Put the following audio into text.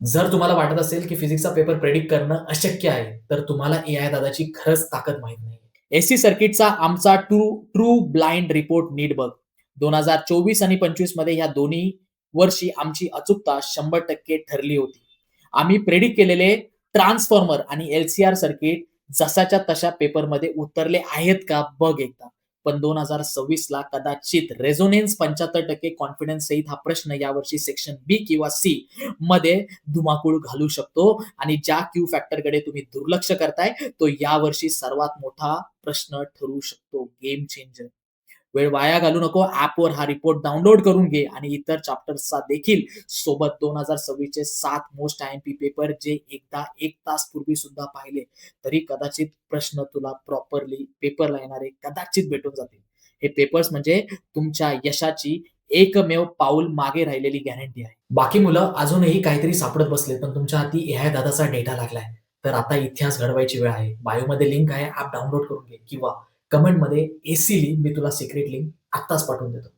जर तुम्हाला वाटत असेल, की फिजिक्सचा पेपर प्रेडिक्ट करणं अशक्य आहे, तर तुम्हाला एआय दादाची खरंच ताकद माहीत नाही. एसी सर्किटचा आमचा ट्रू ब्लाइंड रिपोर्ट नीट बघ. 2024 आणि 25 मध्ये ह्या दोन्ही वर्षी आमची अचूकता 100% ठरली होती. आम्ही प्रेडिक्ट केलेले ट्रान्सफॉर्मर आणि एल सर्किट जसाच्या तशा पेपरमध्ये उतरले आहेत का बघ एकदा. पण 2026 ला कदाचित रेझोनन्स 75% कॉन्फिडन्स सहित हा प्रश्न यावर्षी सेक्शन बी किंवा सी मध्ये धुमाकूळ घालू शकतो आणि ज्या क्यू फॅक्टरकडे तुम्ही दुर्लक्ष करताय, तो यावर्षी सर्वात मोठा प्रश्न ठरू शकतो. Game changer. वेळ वाया घालवू नको. ॲपवर हा रिपोर्ट डाउनलोड करून घे आणि इतर चॅप्टर्सचा देखील सोबत 2026 चे 7 मोस्ट आय-एम-पी पेपर जे एकदा 1 तास पूर्वी सुद्धा पाहिले, तरी कदाचित प्रश्न तुला प्रॉपरली पेपरला येणारे कदाचित भेटून जातील. हे पेपर्स म्हणजे तुमच्या यशाची एकमेव पाऊल मागे राहिलेली गॅरंटी आहे. बाकी मुलं अजूनही काहीतरी सापडत बसले, पण तुमच्या हाती एआय दादाचा डेटा लागलाय. तर आता इतिहास घडवायची वेळ आहे. बायोमध्ये लिंक आहे, ॲप डाउनलोड करून घे किंवा कमेंटमध्ये एसी लिही, मी तुला सिक्रेट लिंक आत्ताच पाठवून देतो.